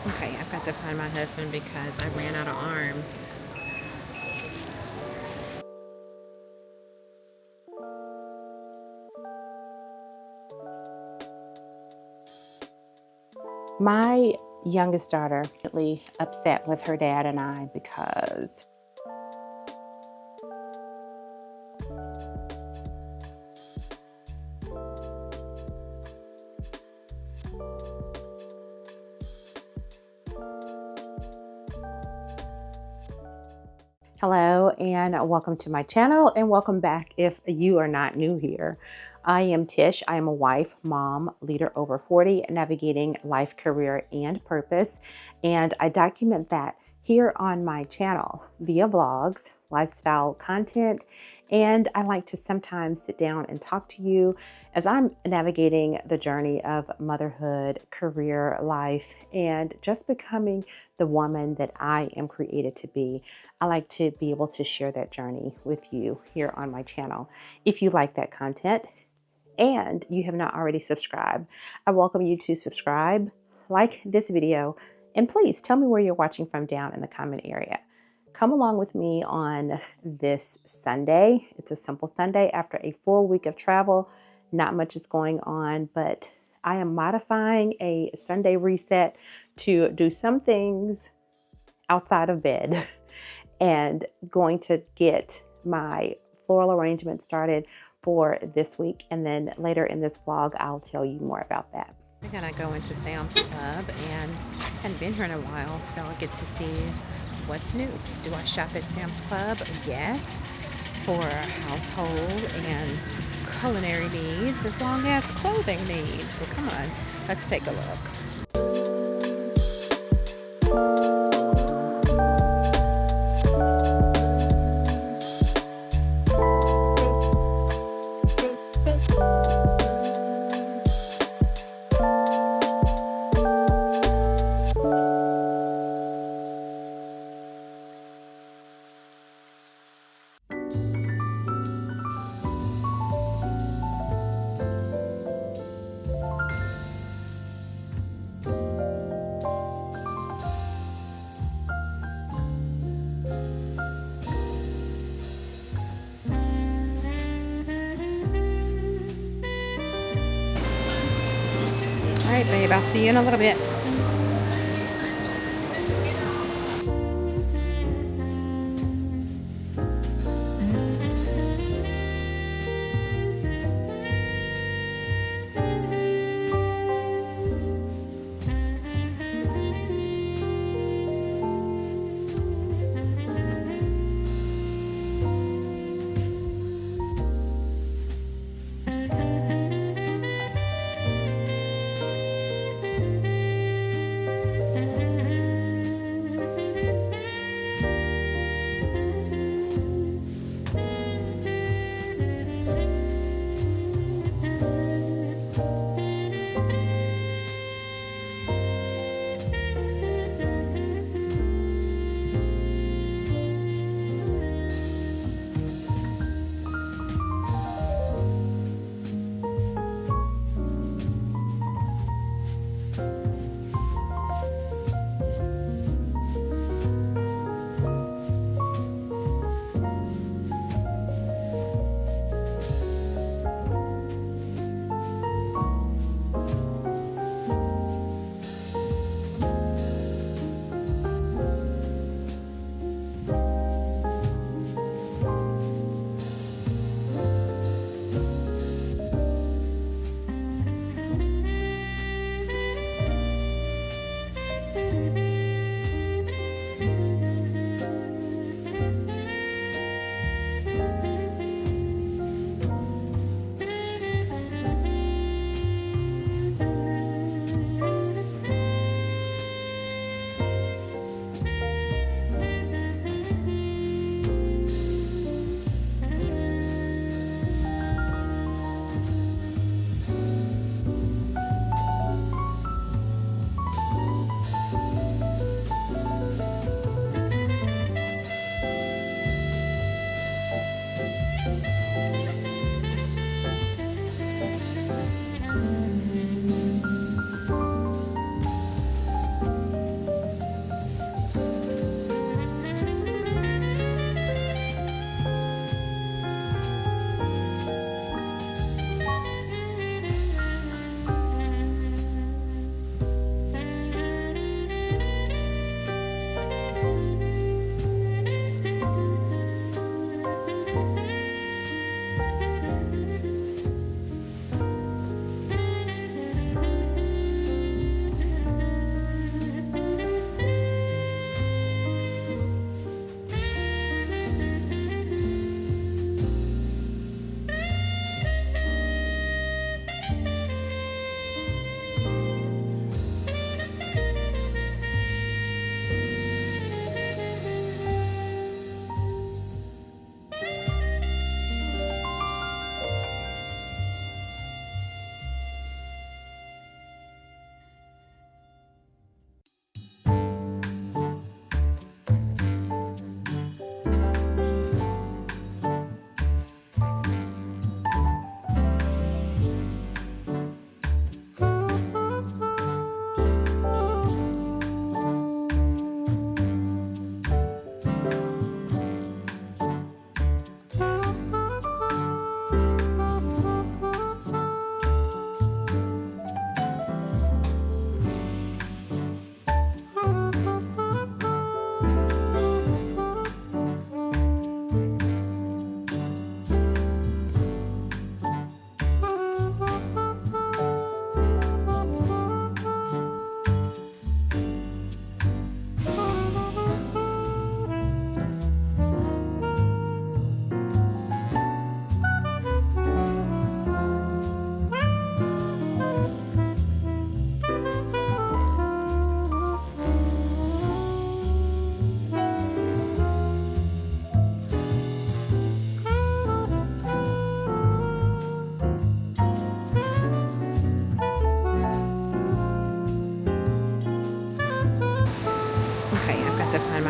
Okay, I've got to find my husband because I ran out of arms. My youngest daughter really upset with her dad and I because hello and welcome to my channel and welcome back if you are not new here. I am Tish. I am a wife, mom, leader over 40, navigating life, career, and purpose. And I document that here on my channel via vlogs, lifestyle content, and I like to sometimes sit down and talk to you as I'm navigating the journey of motherhood, career, life, and just becoming the woman that I am created to be. I like to be able to share that journey with you here on my channel. If you like that content and you have not already subscribed, I welcome you to subscribe, like this video, and please tell me where you're watching from down in the comment area. Come along with me on this Sunday. It's a simple Sunday after a full week of travel. Not much is going on, but I am modifying a Sunday reset to do some things outside of bed and going to get my floral arrangement started for this week. And then later in this vlog, I'll tell you more about that. I'm gonna go into Sam's Club and I haven't been here in a while, so I'll get to see what's new. Do I shop at Sam's Club? Yes, for household and culinary needs as long as clothing needs. So come on, let's take a look. All right, babe, I'll see you in a little bit.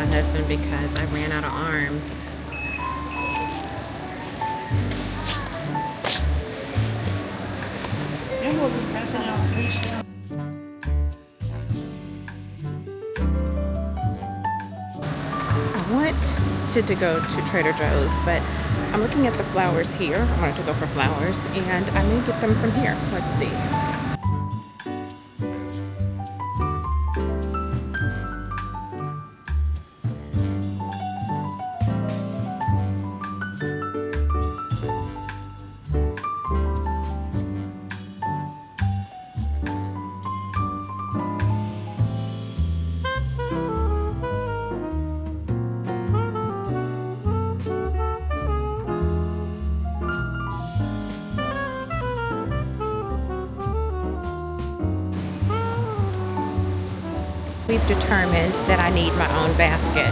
husband because I ran out of arms. And we'll be passing out free stuff. I wanted to go to Trader Joe's, but I'm looking at the flowers here. I wanted to go for flowers, and I may get them from here. Let's see. We've determined that I need my own basket.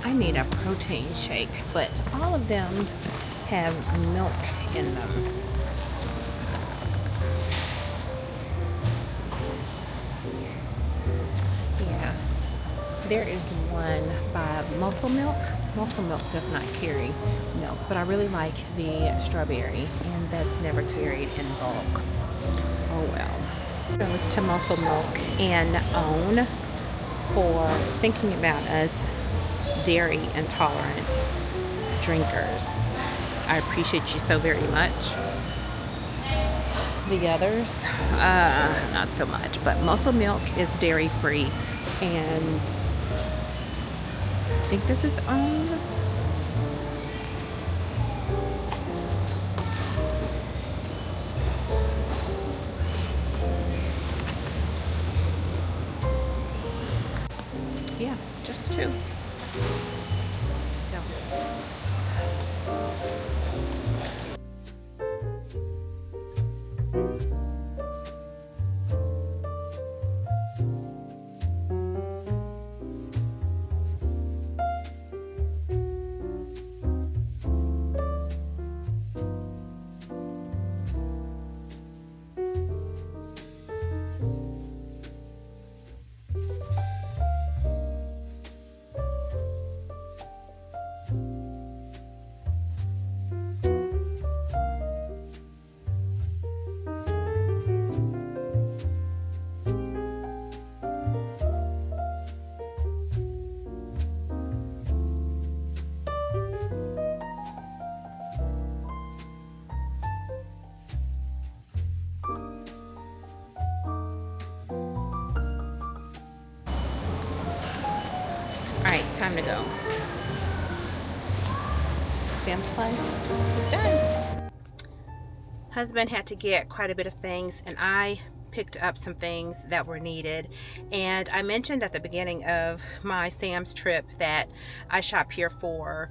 I need a protein shake, but all of them have milk in them. Yeah, there is one by Muscle Milk. Muscle Milk does not carry milk, but I really like the strawberry, and that's never carried in bulk. Oh well. Goes to Muscle Milk and OWN for thinking about us dairy intolerant drinkers. I appreciate you so very much. The others, not so much, but Muscle Milk is dairy free, and I think this is OWN. Yeah, just two. Alright, time to go. Sam's Club is done. Husband had to get quite a bit of things, and I picked up some things that were needed. And I mentioned at the beginning of my Sam's trip that I shop here for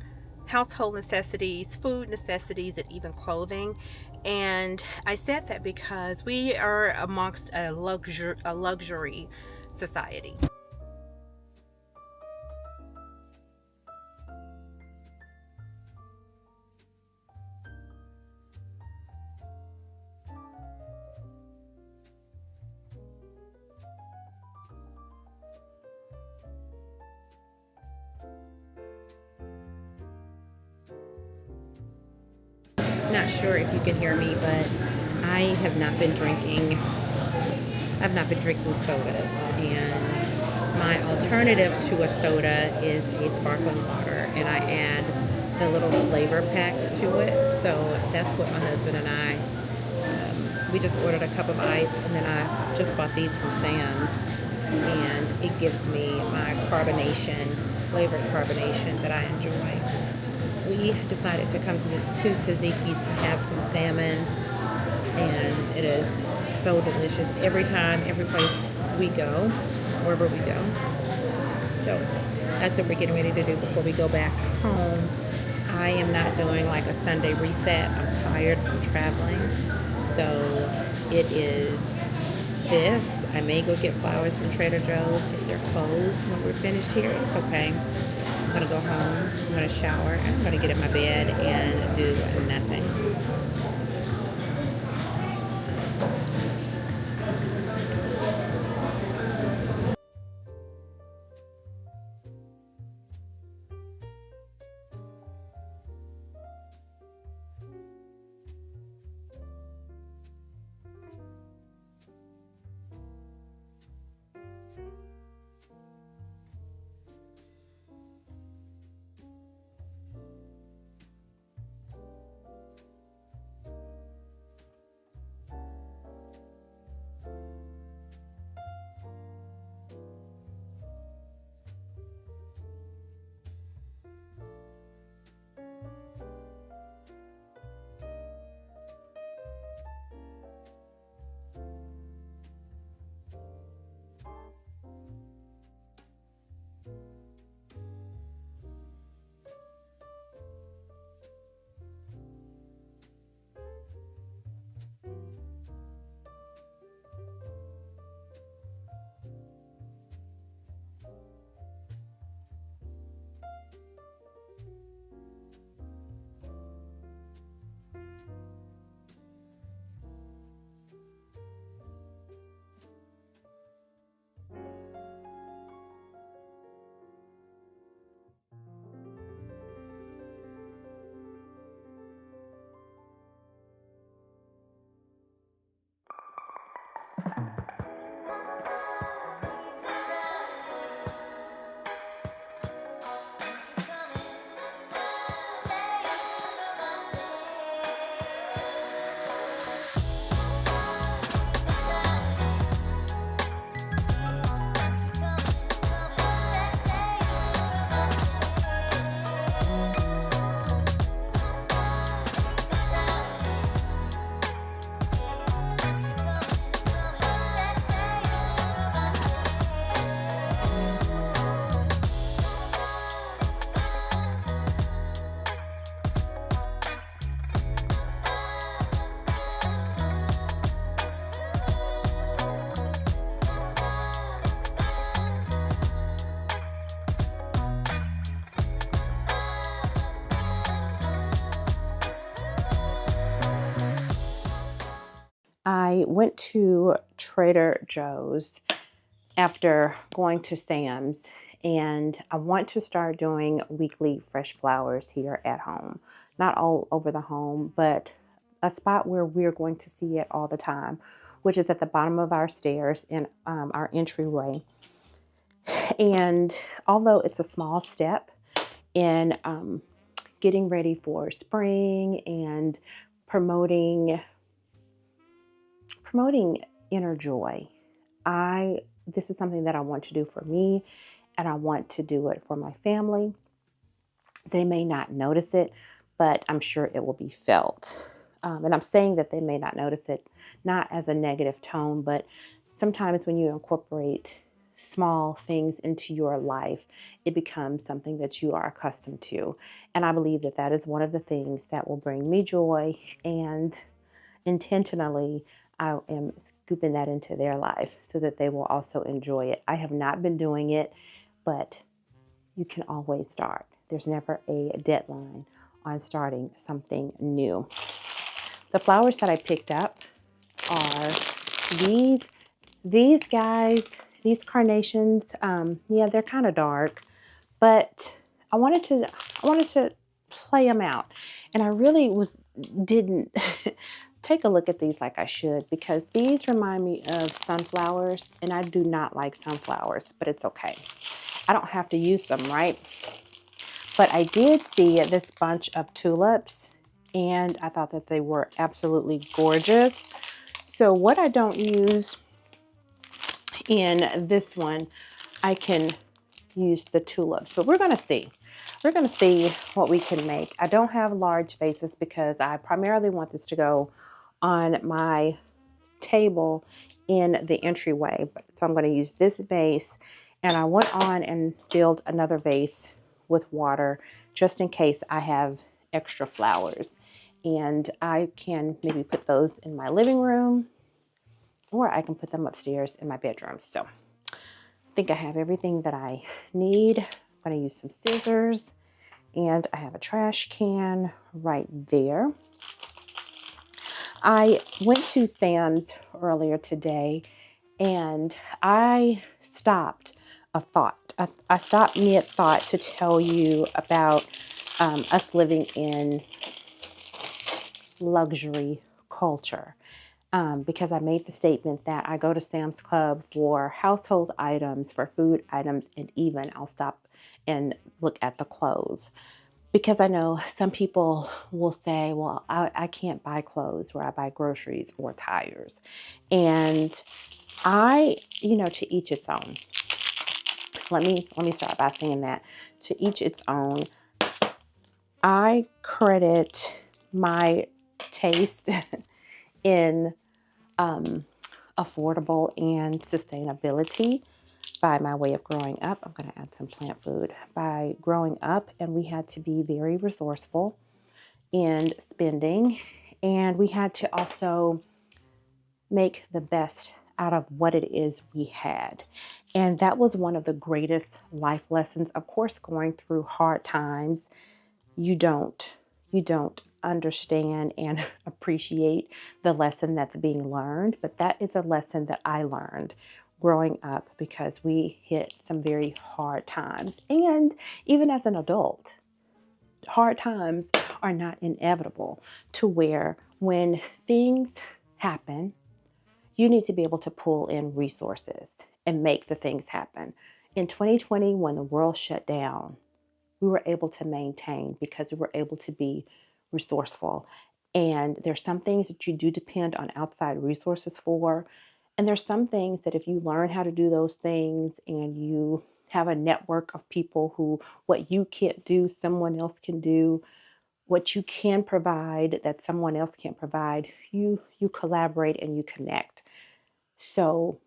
household necessities, food necessities, and even clothing. And I said that because we are amongst a luxury society. Not sure if you can hear me, but I have not been drinking. I've not been drinking sodas, and my alternative to a soda is a sparkling water, and I add the little flavor pack to it. So that's what my husband and I. We just ordered a cup of ice, and then I just bought these from Sam's, and it gives me my carbonation, flavored carbonation that I enjoy. We decided to come to Taziki's to have some salmon, and it is so delicious every time, every place we go, wherever we go. So that's what we're getting ready to do before we go back home. I am not doing like a Sunday reset. I'm tired from traveling. So it is this. I may go get flowers from Trader Joe's if they're closed when we're finished here. It's okay. I'm going to go home, I'm going to shower, and I'm going to get in my bed and do nothing. I went to Trader Joe's after going to Sam's, and I want to start doing weekly fresh flowers here at home. Not all over the home, but a spot where we're going to see it all the time, which is at the bottom of our stairs in our entryway. And although it's a small step in getting ready for spring and promoting inner joy, this is something that I want to do for me, and I want to do it for my family. They may not notice it, but I'm sure it will be felt. And I'm saying that they may not notice it, not as a negative tone, but sometimes when you incorporate small things into your life, it becomes something that you are accustomed to. And I believe that that is one of the things that will bring me joy, and intentionally I am scooping that into their life so that they will also enjoy it. I have not been doing it, but you can always start. There's never a deadline on starting something new. The flowers that I picked up are these these guys, these carnations. Yeah, they're kind of dark, but I wanted to play them out, and I really didn't take a look at these like I should, because these remind me of sunflowers, and I do not like sunflowers, but it's okay. I don't have to use them, right? But I did see this bunch of tulips, and I thought that they were absolutely gorgeous. So what I don't use in this one, I can use the tulips. But we're going to see. We're going to see what we can make. I don't have large vases because I primarily want this to go on my table in the entryway. So I'm going to use this vase, and I went on and filled another vase with water just in case I have extra flowers. And I can maybe put those in my living room, or I can put them upstairs in my bedroom. So I think I have everything that I need. I'm going to use some scissors, and I have a trash can right there. I went to Sam's earlier today, and I stopped a thought. I stopped mid-thought to tell you about us living in luxury culture. Because I made the statement that I go to Sam's Club for household items, for food items, and even I'll stop and look at the clothes. Because I know some people will say, well, I can't buy clothes where I buy groceries or tires. And to each its own. Let me start by saying that to each its own. I credit my taste in affordable and sustainability by my way of growing up. I'm going to add some plant food. By growing up, and we had to be very resourceful in spending, and we had to also make the best out of what it is we had. And that was one of the greatest life lessons. Of course, going through hard times, you don't understand and appreciate the lesson that's being learned, but that is a lesson that I learned growing up, because we hit some very hard times. And even as an adult, hard times are not inevitable, to where when things happen, you need to be able to pull in resources and make the things happen. In 2020, when the world shut down, we were able to maintain because we were able to be resourceful. And there's some things that you do depend on outside resources for. And there's some things that if you learn how to do those things, and you have a network of people who, what you can't do, someone else can do. What you can provide that someone else can't provide, you collaborate and you connect. So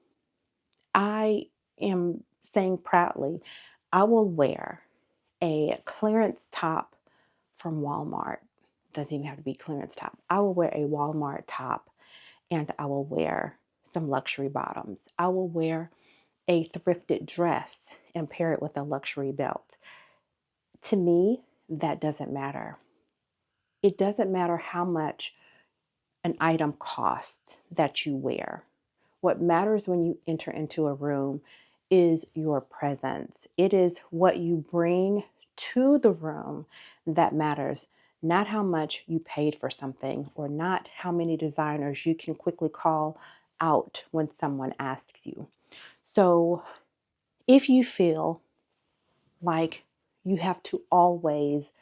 I am saying proudly, I will wear a clearance top from Walmart. Doesn't even have to be clearance top. I will wear a Walmart top, and I will wear some luxury bottoms. I will wear a thrifted dress and pair it with a luxury belt. To me, that doesn't matter. It doesn't matter how much an item costs that you wear. What matters when you enter into a room is your presence. It is what you bring to the room that matters, not how much you paid for something, or not how many designers you can quickly call out when someone asks you. So if you feel like you have to always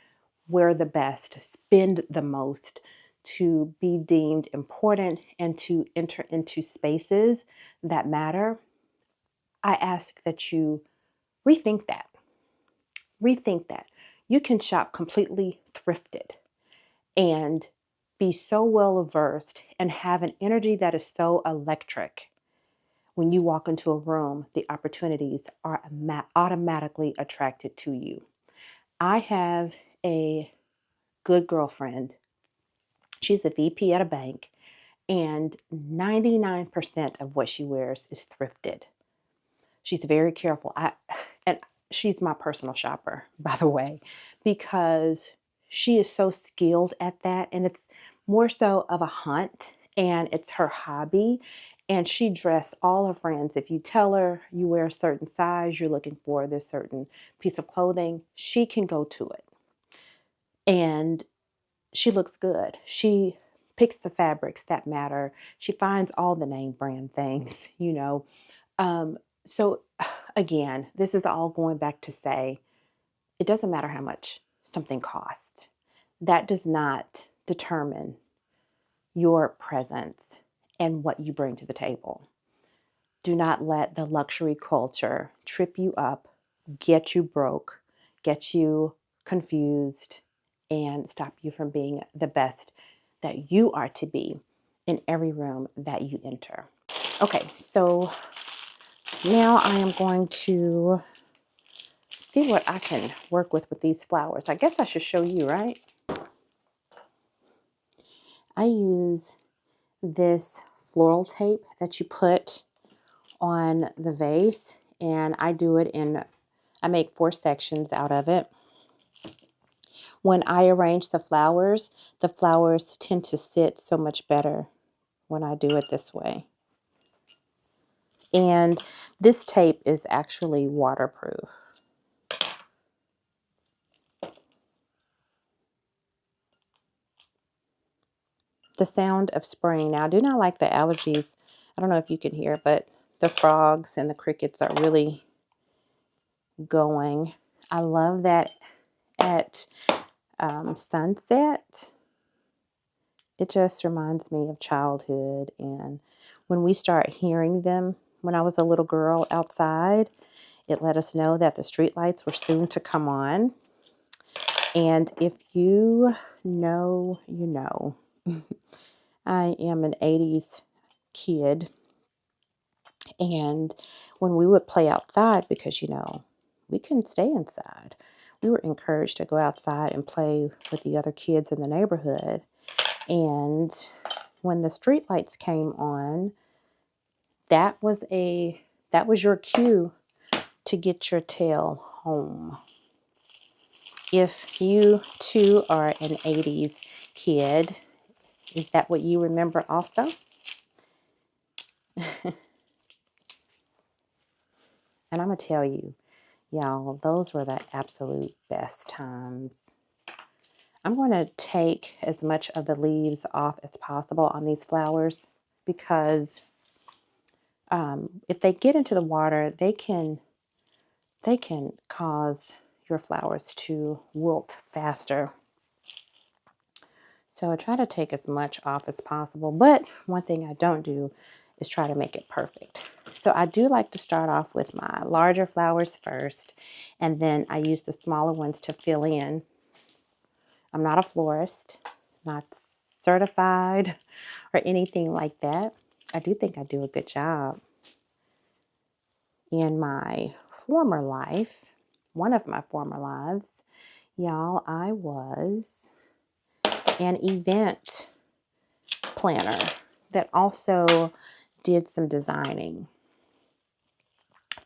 wear the best, spend the most to be deemed important and to enter into spaces that matter, I ask that you rethink that. Rethink that. You can shop completely thrifted and be so well versed and have an energy that is so electric When you walk into a room, the opportunities are automatically attracted to you. I have a good girlfriend. She's a VP at a bank, and 99% of what she wears is thrifted. She's very careful. And she's my personal shopper, by the way, because she is so skilled at that, and it's more so of a hunt, and it's her hobby. And she dressed all her friends. If you tell her you wear a certain size, you're looking for this certain piece of clothing, she can go to it. And she looks good. She picks the fabrics that matter. She finds all the name brand things, you know. Um, so again, this is all going back to say it doesn't matter how much something costs. That does not determine your presence and what you bring to the table. Do not let the luxury culture trip you up, get you broke, get you confused, and stop you from being the best that you are to be in every room that you enter. Okay, so now I am going to see what I can work with these flowers. I guess I should show you, right? I use this floral tape that you put on the vase, and I make 4 sections out of it. When I arrange the flowers tend to sit so much better when I do it this way. And this tape is actually waterproof. The sound of spraying. Now, I do not like the allergies. I don't know if you can hear, but the frogs and the crickets are really going. I love that at sunset. It just reminds me of childhood. And when we start hearing them, when I was a little girl outside, it let us know that the street lights were soon to come on. And if you know, you know. I am an 80s kid. And when we would play outside, because, we couldn't stay inside, we were encouraged to go outside and play with the other kids in the neighborhood. And when the street lights came on, that was your cue to get your tail home. If you too are an 80s kid, is that what you remember also? And I'm going to tell you, y'all, those were the absolute best times. I'm going to take as much of the leaves off as possible on these flowers because if they get into the water, they can cause your flowers to wilt faster. So I try to take as much off as possible, but one thing I don't do is try to make it perfect. So I do like to start off with my larger flowers first, and then I use the smaller ones to fill in. I'm not a florist, not certified or anything like that. I do think I do a good job. In my former life, one of my former lives, y'all, I was an event planner that also did some designing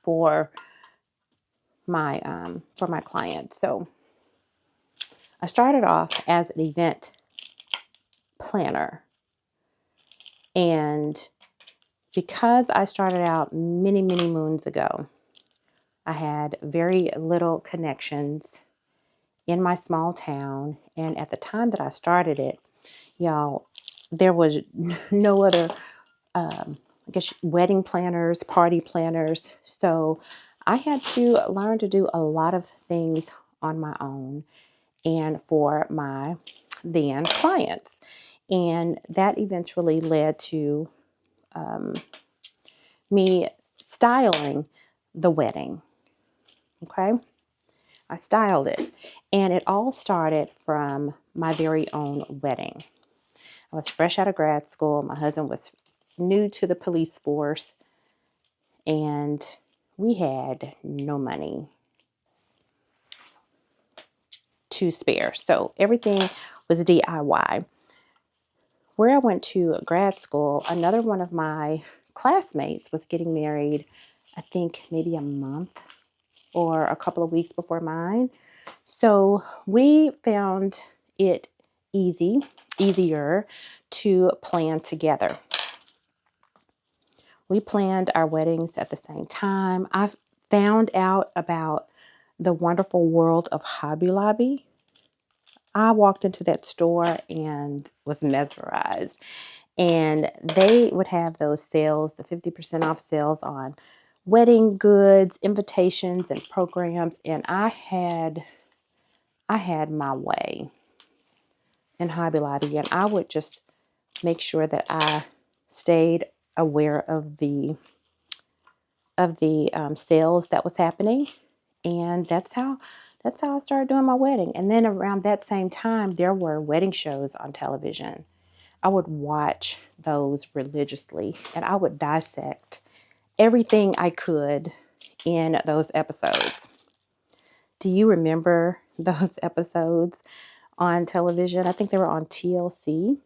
for my clients. So I started off as an event planner, and because I started out many moons ago, I had very little connections in my small town, and at the time that I started it, y'all, there was no other I guess wedding planners, party planners. So I had to learn to do a lot of things on my own and for my then clients. And that eventually led to me styling the wedding. Okay. I styled it. And it all started from my very own wedding. I was fresh out of grad school. My husband was new to the police force. and we had no money to spare. So everything was DIY. Where I went to grad school, another one of my classmates was getting married, I think maybe a month or a couple of weeks before mine. So we found it easier to plan together. We planned our weddings at the same time. I found out about the wonderful world of Hobby Lobby. I walked into that store and was mesmerized. And they would have those sales, the 50% off sales on wedding goods, invitations, and programs. And I had my way in Hobby Lobby, and I would just make sure that I stayed aware of the sales that was happening, and that's how I started doing my wedding. And then around that same time, there were wedding shows on television. I would watch those religiously, and I would dissect everything I could in those episodes. Do you remember those episodes on television? I think they were on TLC.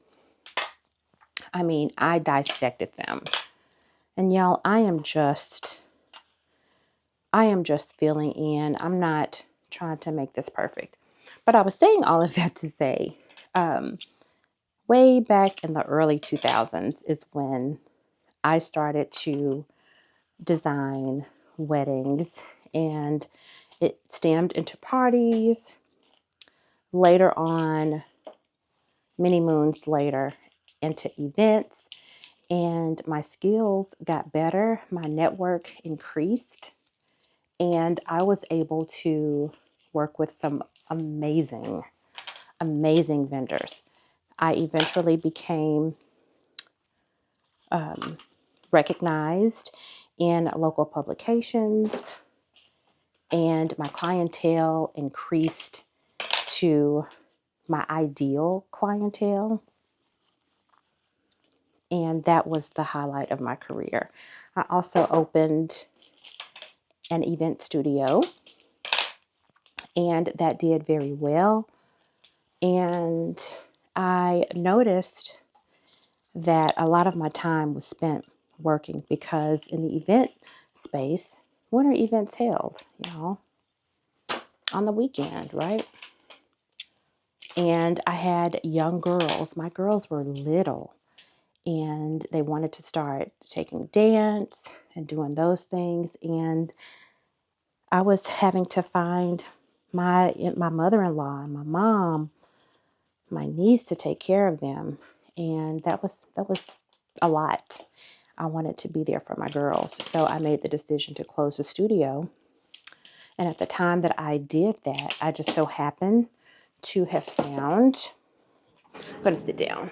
I mean, I dissected them. And y'all, I am just filling in. I'm not trying to make this perfect. But I was saying all of that to say, way back in the early 2000s is when I started to design weddings, and it stemmed into parties. Later on, many moons later, into events, and my skills got better. My network increased, and I was able to work with some amazing, amazing vendors. I eventually became recognized in local publications, and my clientele increased to my ideal clientele. And that was the highlight of my career. I also opened an event studio, and that did very well. And I noticed that a lot of my time was spent working, because in the event space, when are events held? Y'all, on the weekend, right? And I had young girls. My girls were little, and they wanted to start taking dance and doing those things. And I was having to find my mother-in-law and my mom, my niece, to take care of them. And that was a lot. I wanted to be there for my girls. So I made the decision to close the studio. And at the time that I did that, I just so happened to have found, I'm going to sit down.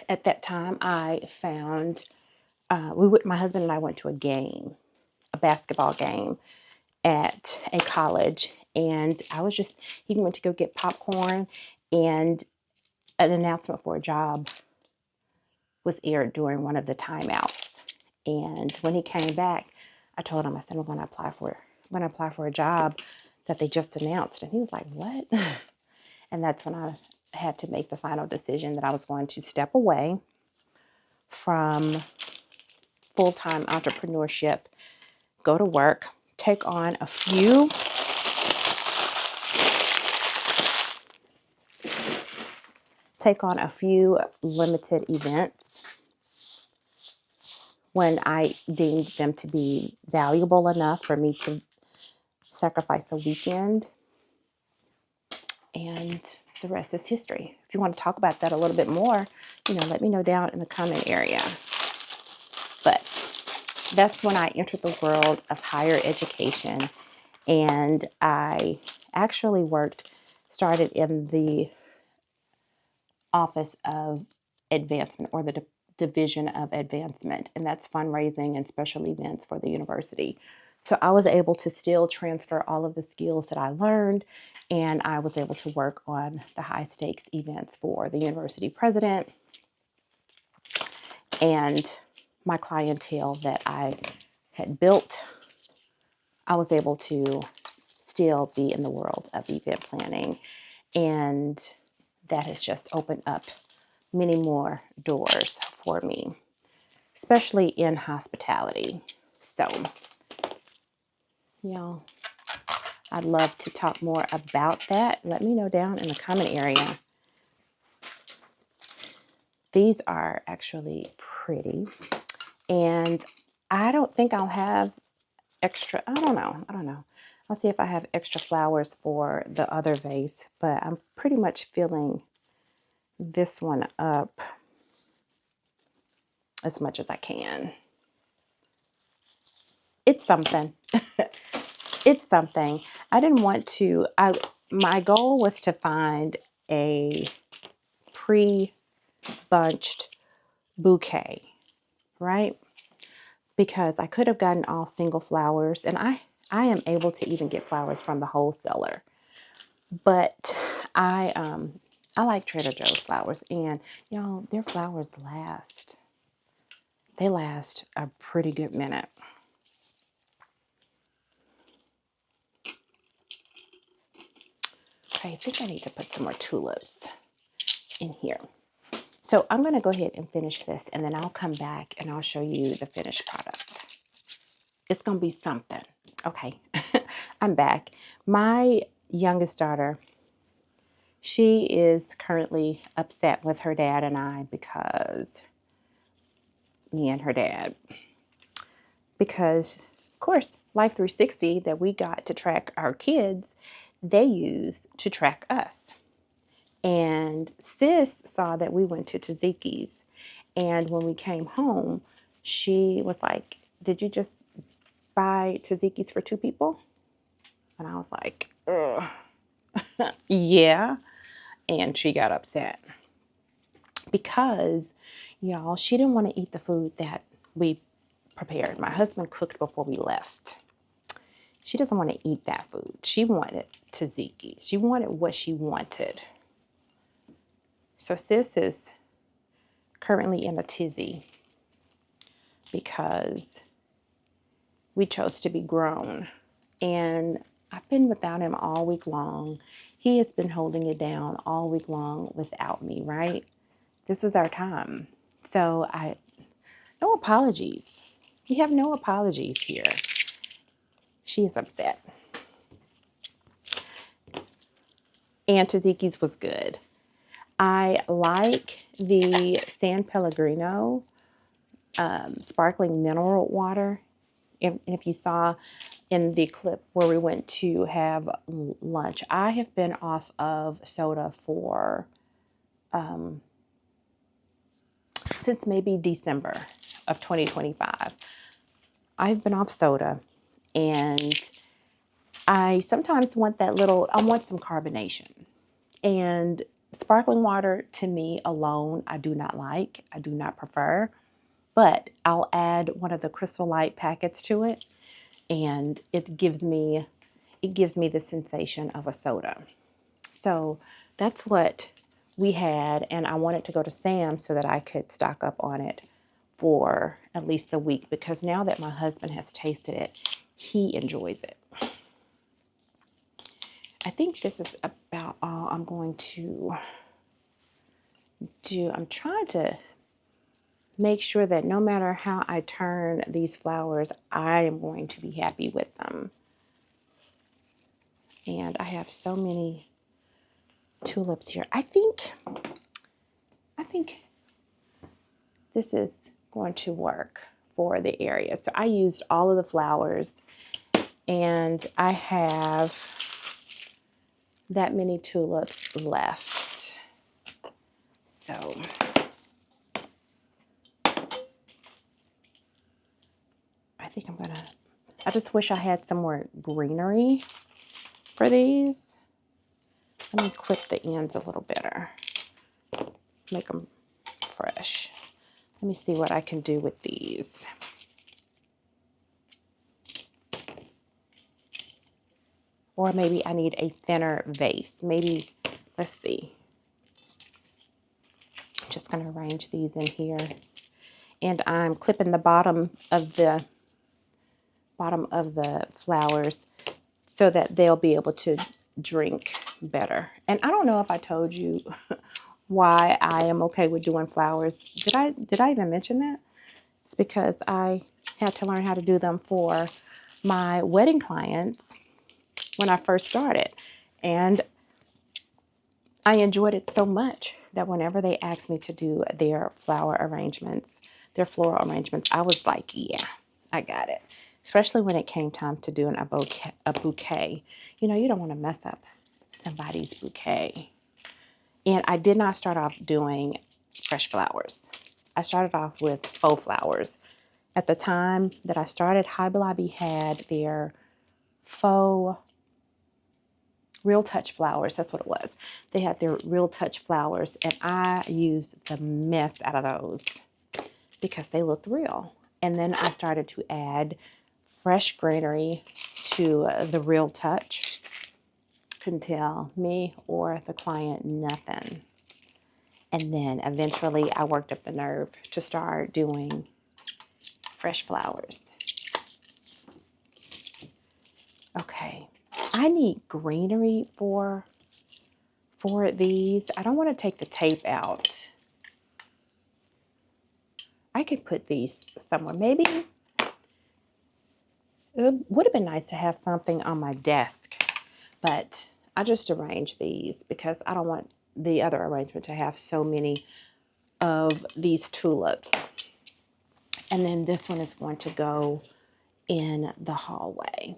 At that time, I found, my husband and I went to a game, a basketball game at a college. And he went to go get popcorn, and an announcement for a job was aired during one of the timeouts. And when he came back, I told him, I said, I'm going to apply for a job that they just announced. And he was like, what? And that's when I had to make the final decision that I was going to step away from full-time entrepreneurship, go to work, take on a few limited events when I deemed them to be valuable enough for me to sacrifice a weekend. And the rest is history. If you want to talk about that a little bit more, let me know down in the comment area. But that's when I entered the world of higher education, and I actually started in the Office of Advancement, or the Division of Advancement, and that's fundraising and special events for the university. So I was able to still transfer all of the skills that I learned, and I was able to work on the high stakes events for the university president and my clientele that I had built, I was able to still be in the world of event planning. And that has just opened up many more doors for me, especially in hospitality. So, you know, I'd love to talk more about that. Let me know down in the comment area. These are actually pretty. And I don't think I'll have extra, I don't know. I'll see if I have extra flowers for the other vase, but I'm pretty much filling this one up as much as I can. It's something. It's something. I didn't want to, my goal was to find a pre-bunched bouquet, right? Because I could have gotten all single flowers, and I am able to even get flowers from the wholesaler. But I like Trader Joe's flowers, and y'all, their flowers last. They last a pretty good minute. Okay, I think I need to put some more tulips in here. So I'm going to go ahead and finish this, and then I'll come back and I'll show you the finished product. It's going to be something. Okay, I'm back. My youngest daughter, she is currently upset with her dad and I because me and her dad. Because, of course, Life 360 that we got to track our kids, they use to track us. And sis saw that we went to Taziki's. And when we came home, she was like, "Did you just buy Taziki's for 2 people?" And I was like, ugh. Yeah. And she got upset because, y'all, she didn't want to eat the food that we prepared. My husband cooked before we left. She doesn't want to eat that food. She wanted Taziki. She wanted what she wanted. So sis is currently in a tizzy because we chose to be grown. And I've been without him all week long. He has been holding it down all week long without me, right? This was our time. So no apologies. We have no apologies here. She is upset. And Taziki's was good. I like the San Pellegrino sparkling mineral water. If you saw in the clip where we went to have lunch, I have been off of soda for since maybe December of 2025. I've been off soda, and I sometimes want I want some carbonation. And sparkling water to me alone, I do not like, I do not prefer, but I'll add one of the Crystal Light packets to it, and it gives me the sensation of a soda. So that's what we had, and I wanted to go to Sam's so that I could stock up on it for at least a week, because now that my husband has tasted it, he enjoys it. I think this is about all I'm going to do. I'm trying to make sure that no matter how I turn these flowers, I am going to be happy with them. And I have so many tulips here. I think this is going to work for the area. So I used all of the flowers, and I have that many tulips left. So I think I just wish I had some more greenery for these. Let me clip the ends a little better, make them fresh. Let me see what I can do with these. Or maybe I need a thinner vase. Maybe, let's see. Just going to arrange these in here. and I'm clipping the bottom of the flowers so that they'll be able to drink better. And I don't know if I told you why I am okay with doing flowers. Did I even mention that? It's because I had to learn how to do them for my wedding clients when I first started. And I enjoyed it so much that whenever they asked me to do their flower arrangements, their floral arrangements, I was like, yeah, I got it. Especially when it came time to doing a bouquet. You know, you don't want to mess up somebody's bouquet. And I did not start off doing fresh flowers. I started off with faux flowers. At the time that I started, Hobby Lobby had their faux Real Touch flowers. That's what it was. They had their Real Touch flowers, and I used the mess out of those because they looked real. And then I started to add fresh greenery to the Real Touch. Couldn't tell me or the client nothing. And then eventually I worked up the nerve to start doing fresh flowers. Okay, I need greenery for these. I don't want to take the tape out. I could put these somewhere. Maybe it would have been nice to have something on my desk, but I just arranged these because I don't want the other arrangement to have so many of these tulips. And then this one is going to go in the hallway.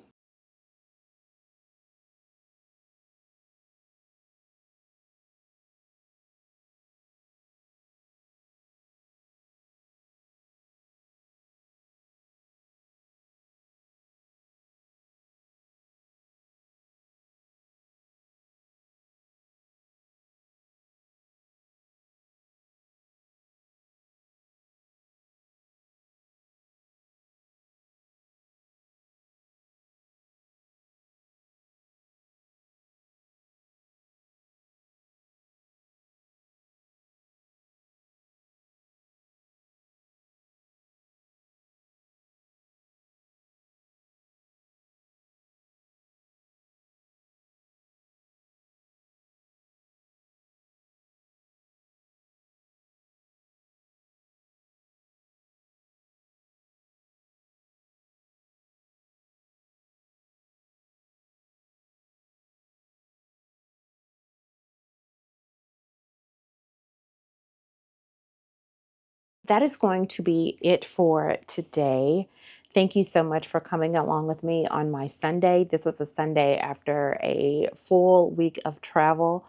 That is going to be it for today. Thank you so much for coming along with me on my Sunday. This was a Sunday after a full week of travel.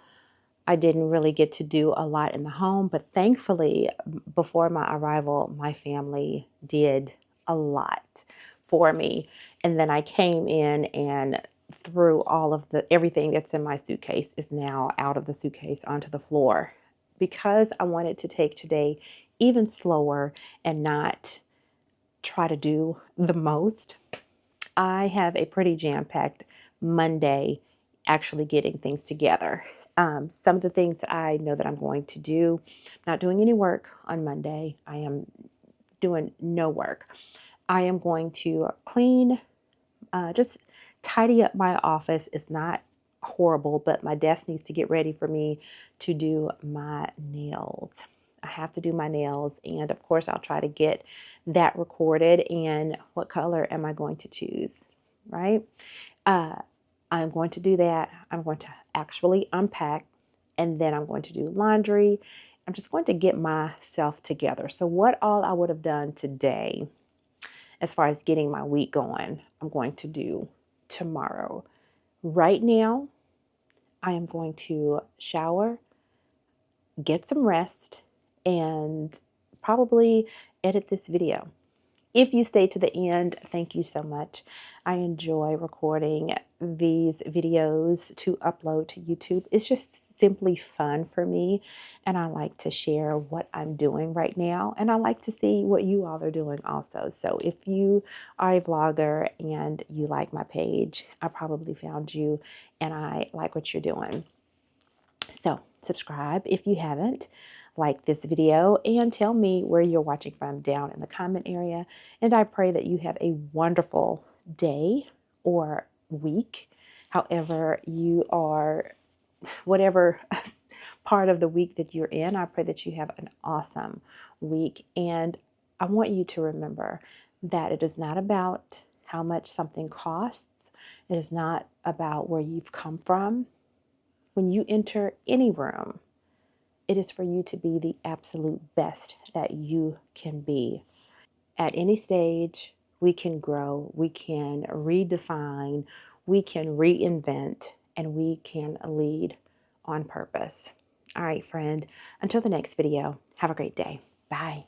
I didn't really get to do a lot in the home, but thankfully, before my arrival, my family did a lot for me. And then I came in and threw all of everything that's in my suitcase is now out of the suitcase onto the floor because I wanted to take today even slower and not try to do the most. I have a pretty jam-packed Monday actually getting things together. Some of the things that I know that I'm going to do, not doing any work on Monday. I am doing no work. I am going to clean, just tidy up my office. It's not horrible, but my desk needs to get ready for me to do my nails. I have to do my nails, and of course, I'll try to get that recorded. And what color am I going to choose, right? Uh, I'm going to do that. I'm going to actually unpack, and then I'm going to do laundry. I'm just going to get myself together. So, what all I would have done today as far as getting my week going, I'm going to do tomorrow. Right now, I am going to shower, get some rest, and probably edit this video. If you stay to the end, thank you so much. I enjoy recording these videos to upload to YouTube. It's just simply fun for me, and I like to share what I'm doing right now, and I like to see what you all are doing also. So if you are a vlogger and you like my page, I probably found you, and I like what you're doing. So subscribe if you haven't. like this video and tell me where you're watching from down in the comment area. And I pray that you have a wonderful day or week, however you are, whatever part of the week that you're in. I pray that you have an awesome week. And I want you to remember that it is not about how much something costs. It is not about where you've come from. When you enter any room, it is for you to be the absolute best that you can be. At any stage, we can grow, we can redefine, we can reinvent, and we can lead on purpose. All right, friend, until the next video, have a great day. Bye.